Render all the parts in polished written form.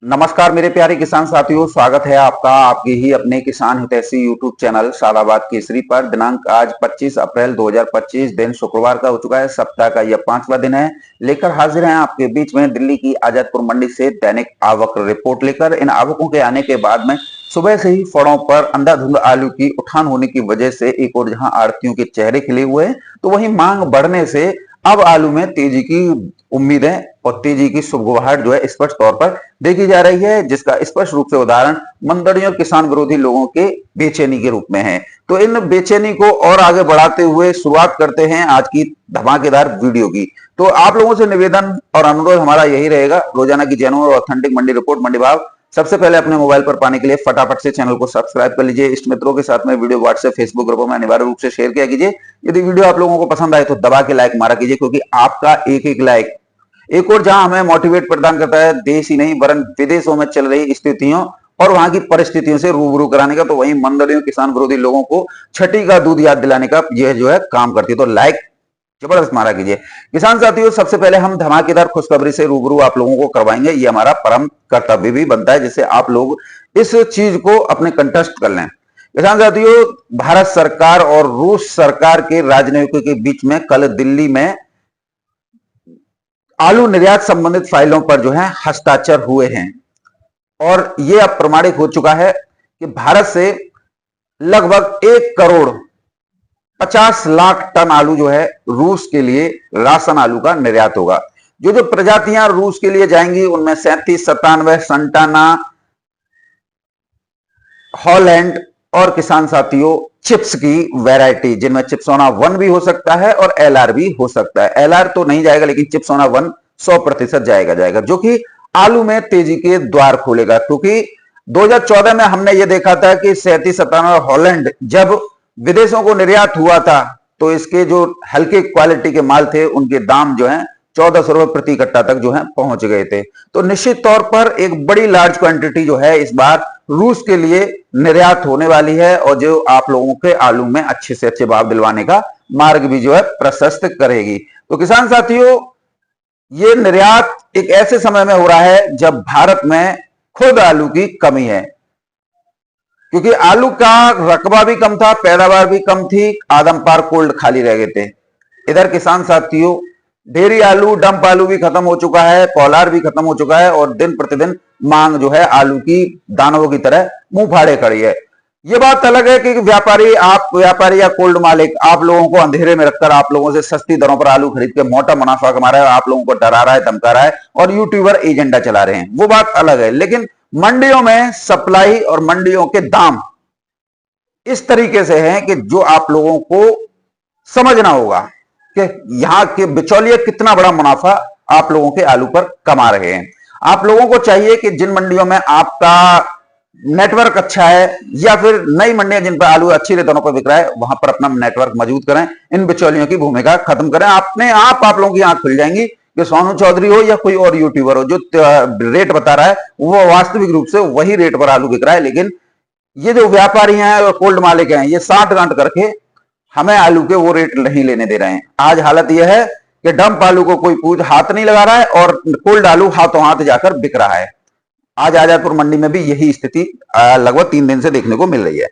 नमस्कार मेरे प्यारे किसान साथियों, स्वागत है आपका आपके ही अपने किसान हितैषी यूट्यूब चैनल शालाबाद केसरी पर। दिनांक आज 25 अप्रैल 2025, दिन शुक्रवार का हो चुका है। सप्ताह का यह 5वां दिन है। लेकर हाजिर हैं आपके बीच में दिल्ली की आजादपुर मंडी से दैनिक आवक रिपोर्ट लेकर। इन आवकों के आने के बाद में सुबह से ही फड़ों पर अंधाधुंध आलू की उठान होने की वजह से एक और जहां आड़तियों के चेहरे खिले हुए हैं, तो वहीं मांग बढ़ने से अब आलू में तेजी की उम्मीदें और तेजी की सुगबुगाहट जो है स्पष्ट तौर पर देखी जा रही है, जिसका स्पष्ट रूप से उदाहरण मंदड़ी और किसान विरोधी लोगों के बेचैनी के रूप में है। तो इन बेचैनी को और आगे बढ़ाते हुए शुरुआत करते हैं आज की धमाकेदार वीडियो की। तो आप लोगों से निवेदन और अनुरोध हमारा यही रहेगा, रोजाना की जेन्युइन और ऑथेंटिक मंडी रिपोर्ट, मंडी भाव सबसे पहले अपने मोबाइल पर पाने के लिए फटाफट से चैनल को सब्सक्राइब कर लीजिए। इष्ट मित्रों के साथ में वीडियो व्हाट्सएप फेसबुक ग्रुपों में अनिवार्य रूप से शेयर किया कीजिए। यदि वीडियो आप लोगों को पसंद आए तो दबा के लाइक मारा कीजिए, क्योंकि आपका एक एक लाइक एक और जहां हमें मोटिवेट प्रदान करता है देश ही नहीं वरन विदेशों में चल रही स्थितियों और वहां की परिस्थितियों से रूबरू कराने का, तो वहीं मंदड़ियों किसान विरोधी लोगों को छठी का दूध याद दिलाने का यह जो है काम करती है। तो लाइक जबरदस्त मारा कीजिए। किसान साथियों, सबसे पहले हम धमाकेदार खुशखबरी से रूबरू आप लोगों को करवाएंगे, ये हमारा परम कर्तव्य भी बनता है, जिससे आप लोग इस चीज को अपने कंटेस्ट कर लें। किसान साथियों, भारत सरकार और रूस सरकार के राजनयिकों के बीच में कल दिल्ली में आलू निर्यात संबंधित फाइलों पर जो है हस्ताक्षर हुए हैं, और यह अब प्रमाणित हो चुका है कि भारत से लगभग 1,50,00,000 टन आलू जो है रूस के लिए राशन आलू का निर्यात होगा। जो प्रजातियां रूस के लिए जाएंगी उनमें 37, 97, संटाना, हॉलैंड और किसान साथियों चिप्स की वैरायटी, जिनमें चिप्सोना 1 भी हो सकता है और एलआर भी हो सकता है। एलआर तो नहीं जाएगा, लेकिन चिप्सोना 1 100% जाएगा, जो कि आलू में तेजी के द्वार खोलेगा। क्योंकि 2014 में हमने ये देखा था कि 37, 97 हॉलैंड जब विदेशों को निर्यात हुआ था, तो इसके जो हल्के क्वालिटी के माल थे उनके दाम जो है 1400 रुपए प्रति कट्टा तक जो है पहुंच गए थे। तो निश्चित तौर पर एक बड़ी लार्ज क्वांटिटी जो है इस बार रूस के लिए निर्यात होने वाली है, और जो आप लोगों के आलू में अच्छे से अच्छे भाव दिलवाने का मार्ग भी जो है प्रशस्त करेगी। तो किसान साथियों, ये निर्यात एक ऐसे समय में हो रहा है जब भारत में खुद आलू की कमी है, क्योंकि आलू का रकबा भी कम था, पैदावार भी कम थी, आदमपार कोल्ड खाली रह गए थे। इधर किसान साथियों, ढेरी आलू, डंप आलू भी खत्म हो चुका है, पॉलार भी खत्म हो चुका है, और दिन प्रतिदिन मांग जो है आलू की दानवों की तरह मुंह फाड़े खड़ी है। ये बात अलग है कि व्यापारी या कोल्ड मालिक आप लोगों को अंधेरे में रखकर आप लोगों से सस्ती दरों पर आलू खरीद के मोटा मुनाफा कमा रहा है, आप लोगों को डरा रहा है, धमका रहा है और यूट्यूबर एजेंडा चला रहे हैं, वो बात अलग है। लेकिन मंडियों में सप्लाई और मंडियों के दाम इस तरीके से हैं कि जो आप लोगों को समझना होगा कि यहां के बिचौलिए कितना बड़ा मुनाफा आप लोगों के आलू पर कमा रहे हैं। आप लोगों को चाहिए कि जिन मंडियों में आपका नेटवर्क अच्छा है, या फिर नई मंडियां जिन पर आलू अच्छी दरों पर बिक रहा है, वहां पर अपना नेटवर्क मजबूत करें, इन बिचौलियों की भूमिका खत्म करें। अपने आप लोगों की आंख खुल जाएंगी कि सोनू चौधरी हो या कोई और यूट्यूबर हो, जो रेट बता रहा है वो वास्तविक रूप से वही रेट पर आलू बिक रहा है। लेकिन ये जो व्यापारी हैं और कोल्ड मालिक हैं, ये साठ गांठ करके हमें आलू के वो रेट नहीं लेने दे रहे हैं। आज हालत यह है कि डंप आलू को कोई पूछ हाथ नहीं लगा रहा है और कोल्ड आलू हाथों हाथ जाकर बिक रहा है। आज आजादपुर मंडी में भी यही स्थिति लगभग 3 दिन से देखने को मिल रही है।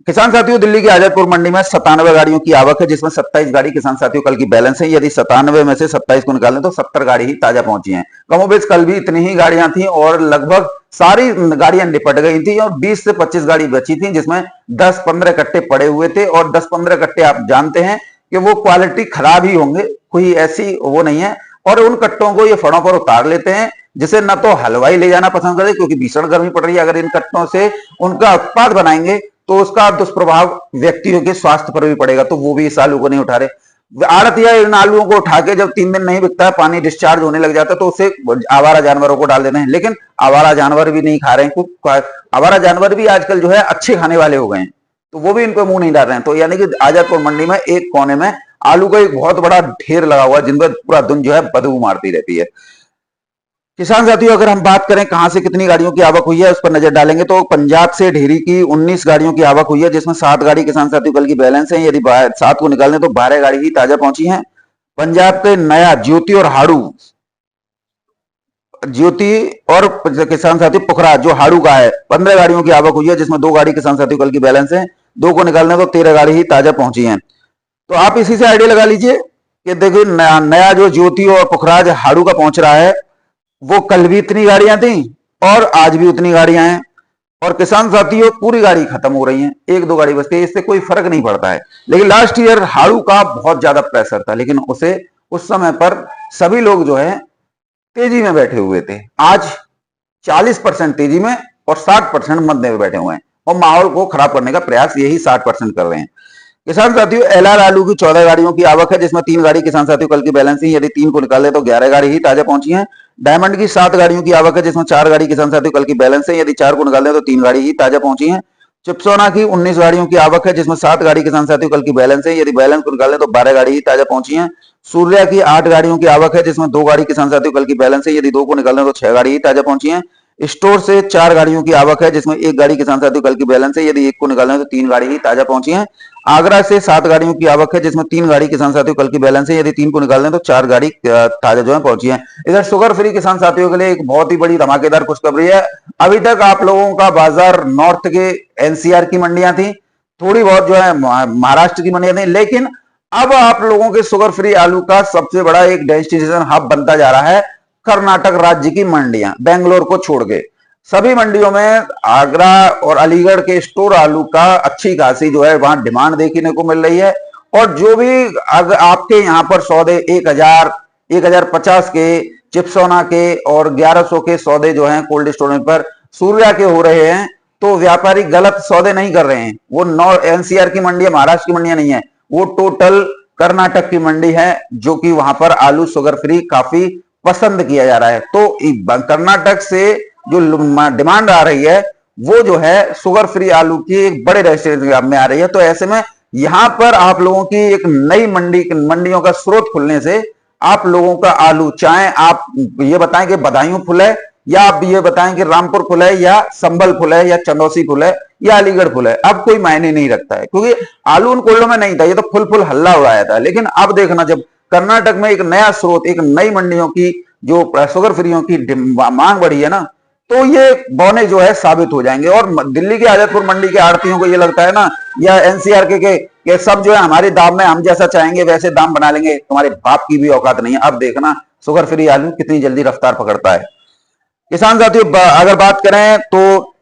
किसान साथियों, दिल्ली की आजादपुर मंडी में 97 गाड़ियों की आवक है, जिसमें 27 गाड़ी किसान साथियों कल की बैलेंस है। यदि 97 में से 27 को निकालें तो 70 गाड़ी ही ताजा पहुंची हैं। कमोबेश कल भी इतनी ही गाड़ियां थी और लगभग सारी गाड़ियां निपट गई थी, और 20 से 25 गाड़ी बची थी, जिसमें 10-15 कट्टे पड़े हुए थे। और 10-15 कट्टे आप जानते हैं कि वो क्वालिटी खराब ही होंगे, कोई ऐसी वो नहीं है। और उन कट्टों को ये फड़ों पर उतार लेते हैं, जिसे न तो हलवाई ले जाना पसंद करे, क्योंकि भीषण गर्मी पड़ रही है। अगर इन कट्टों से उनका उत्पाद बनाएंगे तो उसका दुष्प्रभाव व्यक्तियों के स्वास्थ्य पर भी पड़ेगा, तो वो भी इस आलू को नहीं उठा रहे। आड़तिया इन आलूओं को उठा के जब 3 दिन नहीं बिकता है, पानी डिस्चार्ज होने लग जाता है, तो उसे आवारा जानवरों को डाल देते हैं। लेकिन आवारा जानवर भी नहीं खा रहे हैं, आवारा जानवर भी आजकल जो है अच्छे खाने वाले हो गए हैं, तो वो भी इनको मुंह नहीं डाल रहे हैं। तो यानी कि आजादपुर मंडी में एक कोने में आलू का एक बहुत बड़ा ढेर लगा हुआ है, जिन पर पूरा दिन जो है बदबू मारती रहती है। किसान साथियों, अगर हम बात करें कहां से कितनी गाड़ियों की आवक हुई है, उस पर नजर डालेंगे तो पंजाब से ढेरी की 19 गाड़ियों की आवक हुई है, जिसमें 7 गाड़ी किसान साथियों कल की बैलेंस है। यदि 7 को निकालें तो 12 गाड़ी ही ताजा पहुंची हैं। पंजाब के नया, ज्योति और हाड़ू ज्योति और किसान साथी पुखराज जो हाड़ू का है 15 गाड़ियों की आवक हुई है, जिसमें 2 गाड़ी किसान साथी कल की बैलेंस है, 2 को निकालने तो 13 गाड़ी ही ताजा पहुंची है। तो आप इसी से आइडिया लगा लीजिए कि देखिए नया जो ज्योति और पुखराज हाड़ू का पहुंच रहा है, वो कल भी इतनी गाड़ियां थी और आज भी उतनी गाड़ियां हैं, और किसान साथियों पूरी गाड़ी खत्म हो रही है, 1-2 गाड़ी बचती है, इससे कोई फर्क नहीं पड़ता है। लेकिन लास्ट ईयर हाड़ू का बहुत ज्यादा प्रेशर था, लेकिन उसे उस समय पर सभी लोग जो है तेजी में बैठे हुए थे। आज 40% तेजी में और 60% मंदे में बैठे हुए हैं, और माहौल को खराब करने का प्रयास यही 60% कर रहे हैं। किसान साथियों एलआर आलू की 14 गाड़ियों की आवक है, जिसमें 3 गाड़ी किसान साथियों कल की बैलेंस ही, यदि 3 को निकाले तो 11 गाड़ी ही ताजा पहुंची है। डायमंड की 7 गाड़ियों की आवक है, जिसमें 4 गाड़ी किसान साथियों कल की बैलेंस है, यदि 4 को निकाले तो 3 गाड़ी ही ताजा पहुंची है। चिप्सोना की 19 गाड़ियों की आवक है, जिसमें 7 गाड़ी किसान साथियों कल की बैलेंस है, यदि बैलेंस को निकाले तो 12 गाड़ी ही ताजा पहुंची है। सूर्या की 8 गाड़ियों की आवक है, जिसमें 2 गाड़ी किसान साथियों कल की बैलेंस है, यदि 2 को निकाले तो 6 गाड़ी ही ताजा पहुंची है। स्टोर से 4 गाड़ियों की आवक है, जिसमें 1 गाड़ी किसान साथियों कल की बैलेंस है, यदि 1 को निकालना तो 3 गाड़ी ही ताजा पहुंची है। आगरा से 7 गाड़ियों की आवक है, जिसमें 3 गाड़ी किसान साथियों कल की बैलेंस है, यदि 3 को निकालना तो 4 गाड़ी ताजा जो है पहुंची है। इधर शुगर फ्री किसान साथियों के लिए एक बहुत ही बड़ी धमाकेदार खुशखबरी है। अभी तक आप लोगों का बाजार नॉर्थ के एनसीआर की मंडियां थी, थोड़ी बहुत जो है महाराष्ट्र की मंडियां थी, लेकिन अब आप लोगों के शुगर फ्री आलू का सबसे बड़ा एक डेस्टिनेशन हब बनता जा रहा है कर्नाटक राज्य की मंडियां, बेंगलोर को छोड़ के। सभी मंडियों में आगरा और अलीगढ़ के स्टोर आलू का अच्छी खासी जो है वहां डिमांड देखने को मिल रही है, और जो भी अगर आपके यहाँ पर सौदे 1050 के चिप्सोना के और 1100 के सौदे जो हैं कोल्ड स्टोरेज पर सूर्या के हो रहे हैं, तो व्यापारी गलत सौदे नहीं कर रहे हैं। वो एनसीआर की मंडी है, महाराष्ट्र की मंडियां नहीं है, वो टोटल कर्नाटक की मंडी है, जो कि वहां पर आलू शुगर फ्री काफी पसंद किया जा रहा है। तो कर्नाटक से जो डिमांड आ रही है वो जो है शुगर फ्री आलू की एक बड़े रेस्टोरेंट में आ रही है। तो ऐसे में यहां पर आप लोगों की एक नई मंडियों का स्रोत खुलने से आप लोगों का आलू, चाहे आप ये बताएं कि बदायूं फुल है, या आप ये बताएं कि रामपुर फुल है, या संभल फुल है, या चंदौसी फुल है, या अलीगढ़ फुल है, अब कोई मायने नहीं रखता है, क्योंकि आलू उन कोल्डों में नहीं था, ये तो फुल हल्ला उड़ाया था। लेकिन अब देखना, जब कर्नाटक में एक नया स्रोत, एक नई मंडियों की जो शुगर फ्रीयों की मांग बढ़ी है ना, तो ये बौने जो है साबित हो जाएंगे। और दिल्ली के आजतपुर मंडी के आड़तियों को ये लगता है ना, या एनसीआर के सब जो है हमारे दाम में हम जैसा चाहेंगे वैसे दाम बना लेंगे, तुम्हारे बाप की भी औकात नहीं है। अब देखना शुगर फ्री आलू कितनी जल्दी रफ्तार पकड़ता है। किसान साथियों अगर बात करें तो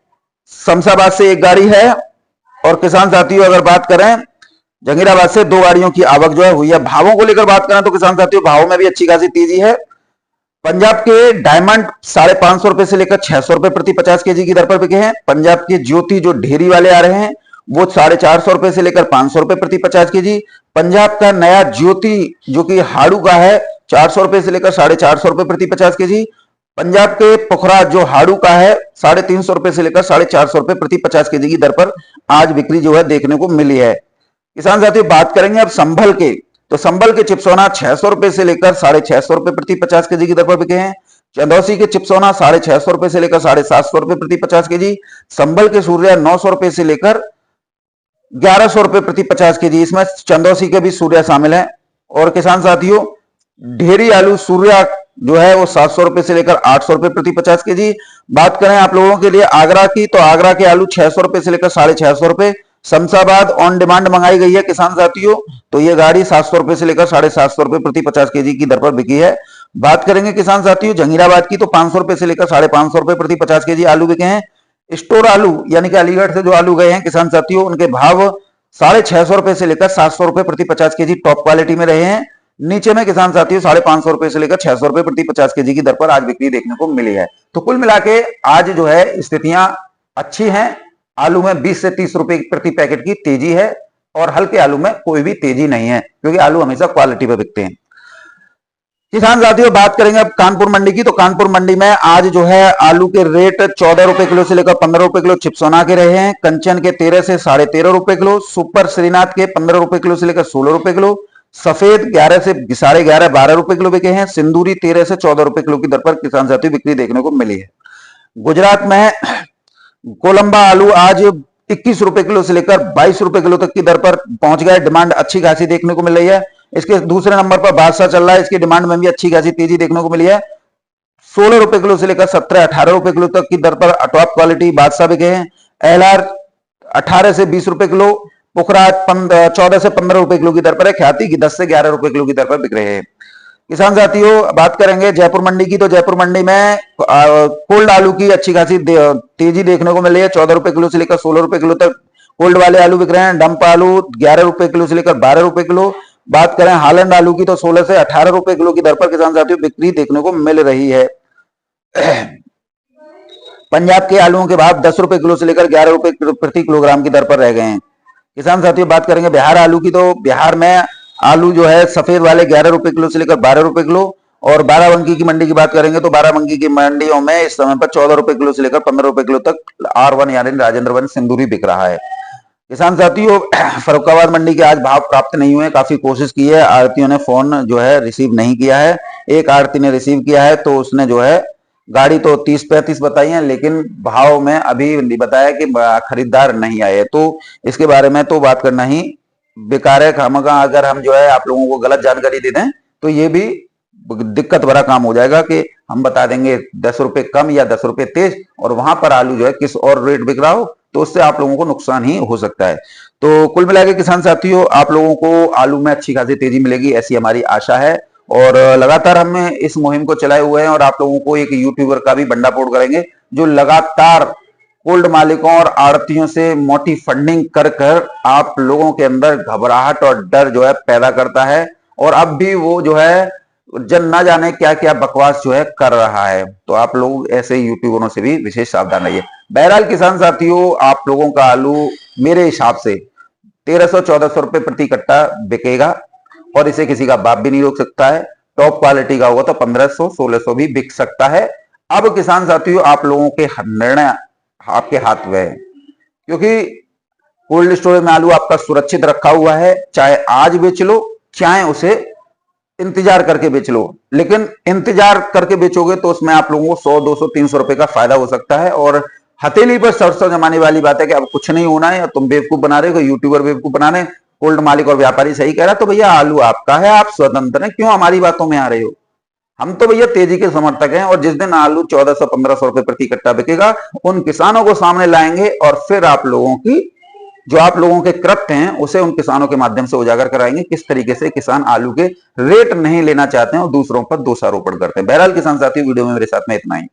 शमशाबाद से 1 गाड़ी है, और किसान साथियों अगर बात करें जंगीराबाद से 2 गाड़ियों की आवक जो है हुई है। भावों को लेकर बात करें तो किसान साथियों भावों में भी अच्छी खासी तेजी है। पंजाब के डायमंड 550 रुपए से लेकर 600 रुपए प्रति 50 केजी की दर पर बिके हैं। पंजाब के ज्योति जो ढेरी वाले आ रहे हैं वो 450 रुपए से लेकर 500 रुपए प्रति 50 केजी। पंजाब का नया ज्योति जो कि हाड़ू का है 400 रुपए से लेकर 450 रुपए प्रति 50 केजी। पंजाब के पोखरा जो हाड़ू का है 350 रुपए से लेकर 450 रुपए प्रति 50 केजी की दर पर आज बिक्री जो है देखने को मिली है। किसान साथियों बात करेंगे अब संभल के, तो संभल के चिप्सोना 600 रुपए से लेकर 650 रुपए प्रति 50 केजी की दर पर बिके हैं। चंदौसी के चिप्सोना 650 रुपए से लेकर 750 रुपए प्रति 50 केजी। संभल के सूर्या 900 रुपए से लेकर 1100 रुपए प्रति 50 केजी, इसमें चंदौसी के भी सूर्या शामिल है। और किसान साथियों ढेरी आलू सूर्या जो है वो 700 रुपए से लेकर 800 रुपए प्रति 50 केजी। बात करें आप लोगों के लिए आगरा की, तो आगरा के आलू 600 रुपए से लेकर 650 रुपए। शमशाबाद ऑन डिमांड मंगाई गई है किसान साथियों, तो ये गाड़ी 700 रुपए से लेकर 750 रुपए प्रति 50 केजी की दर पर बिकी है। बात करेंगे किसान साथियों जंगीराबाद की, तो 500 रुपए से लेकर 550 रुपए प्रति 50 केजी आलू बिके हैं। स्टोर आलू यानी कि अलीगढ़ से जो आलू गए हैं किसान साथियों, उनके भाव 650 रुपए से लेकर 700 रुपए प्रति 50 केजी टॉप क्वालिटी में रहे हैं। नीचे में किसान साथियों 550 रुपए से लेकर 600 रुपए प्रति 50 केजी की दर पर आज बिक्री देखने को मिली है। तो कुल मिला के आज जो है स्थितियां अच्छी हैं। आलू में 20 से 30 रुपए प्रति पैकेट की तेजी है, और हल्के आलू में कोई भी तेजी नहीं है, क्योंकि आलू हमेशा क्वालिटी पे बिकते हैं। किसान साथियों बात करेंगे अब कानपुर मंडी की, तो कानपुर मंडी में आज जो है आलू के रेट 14 रुपए किलो से लेकर 15 रुपए किलो चिप्सोना के रहे हैं। कंचन के 13 से 13.5 रुपए किलो। सुपर श्रीनाथ के 15 रुपए किलो से लेकर 16 रुपए किलो। सफेद 11 से 11.5 12 रुपए किलो बिके हैं। सिंदूरी 13 से 14 रुपए किलो की दर पर किसान साथियों बिक्री देखने को मिली है। गुजरात में कोलंबा आलू आज 21 रुपए किलो से लेकर 22 रुपए किलो तक की दर पर पहुंच गए। डिमांड अच्छी खासी देखने को मिल रही है। इसके दूसरे नंबर पर बादशाह चल रहा है, इसकी डिमांड में भी अच्छी खासी तेजी देखने को मिली है। 16 रुपए किलो से लेकर 17-18 रुपए किलो तक की दर पर टॉप क्वालिटी बादशाह बिके हैं। एलआर 18 से 20 रुपए किलो, पुखराज 14 से 15 रुपए किलो की दर पर है। ख्याति की 10 से 11 रुपए किलो की दर पर बिक रहे हैं। किसान साथियों बात करेंगे जयपुर मंडी की, तो जयपुर मंडी में कोल्ड आलू की अच्छी खासी तेजी देखने को मिल रही है। 14 रुपए किलो से लेकर 16 रुपए किलो तक कोल्ड वाले आलू बिक रहे हैं। डंप आलू 11 रुपए किलो से लेकर 12 रुपए किलो। बात करें हालैंड आलू की, तो 16 से 18 रुपए किलो की दर पर किसान साथियों बिक्री देखने को मिल रही है। पंजाब के आलूओं के भाव 10 रुपए किलो से लेकर 11 रुपए प्रति किलोग्राम की दर पर रह गए हैं। किसान साथियों बात करेंगे बिहार आलू की, तो बिहार में आलू जो है सफेद वाले 11 रुपए किलो से लेकर 12 रुपए किलो। और बाराबंकी की मंडी की बात करेंगे तो बाराबंकी की मंडियों में इस समय पर 14 रुपए किलो से लेकर 15 रुपए किलो तक R1 यानी राजेंद्र वन सिंदूरी बिक रहा है। किसान साथियों फर्रुखाबाद मंडी के आज भाव प्राप्त नहीं हुए, काफी कोशिश की है, आड़तियों ने फोन जो है रिसीव नहीं किया है। एक आड़ती ने रिसीव किया है तो उसने जो है गाड़ी तो 30-35 बताई है, लेकिन भाव में अभी बताया कि खरीदार नहीं आए, तो इसके बारे में तो बात करना ही बेकार है। खामखा अगर हम जो है आप लोगों को गलत जानकारी दे दें तो ये भी दिक्कत भरा काम हो जाएगा कि हम बता देंगे 10 रुपए कम या 10 रुपए तेज, और वहां पर आलू जो है किस और रेट बिक रहा हो, तो उससे आप लोगों को नुकसान ही हो सकता है। तो कुल मिलाकर किसान साथियों आप लोगों को आलू में अच्छी खासी तेजी मिलेगी, ऐसी हमारी आशा है। और लगातार हम इस मुहिम को चलाए हुए हैं और आप लोगों को एक यूट्यूबर का भी भंडाफोड़ करेंगे जो लगातार कोल्ड मालिकों और आड़तियों से मोटी फंडिंग कर कर आप लोगों के अंदर घबराहट और डर जो है पैदा करता है। और अब भी वो जो है जन ना जाने क्या क्या बकवास जो है कर रहा है। तो आप लोग ऐसे यूट्यूबरों से भी विशेष सावधान रहिए। बहरहाल किसान साथियों आप लोगों का आलू मेरे हिसाब से 1300-1400 रुपए प्रति कट्टा बिकेगा और इसे किसी का बाप भी नहीं रोक सकता है। टॉप क्वालिटी का होगा तो 1500-1600 भी बिक सकता है। अब किसान साथियों आप लोगों के निर्णय आपके हाथ में है, क्योंकि कोल्ड स्टोरेज में आलू आपका सुरक्षित रखा हुआ है। चाहे आज बेच लो, चाहे उसे इंतजार करके बेच लो, लेकिन इंतजार करके बेचोगे तो उसमें आप लोगों को 100, 200, 300 रुपए का फायदा हो सकता है। और हथेली पर सरसों जमाने वाली बात है कि अब कुछ नहीं होना है, तुम बेवकूफ बना रहे हो, यूट्यूबर बेवकूफ बना रहे, कोल्ड मालिक और व्यापारी सही कह रहा है, तो भैया आलू आपका है, आप स्वतंत्र हैं, क्यों हमारी बातों में आ रहे हो। हम तो भैया तेजी के समर्थक हैं, और जिस दिन आलू 1400-1500 रुपए प्रति कट्टा बिकेगा उन किसानों को सामने लाएंगे और फिर आप लोगों की जो आप लोगों के कृत्य हैं उसे उन किसानों के माध्यम से उजागर कराएंगे किस तरीके से किसान आलू के रेट नहीं लेना चाहते हैं और दूसरों पर दोषारोपण करते हैं। बहरहाल किसान साथी वीडियो में मेरे साथ में इतना ही।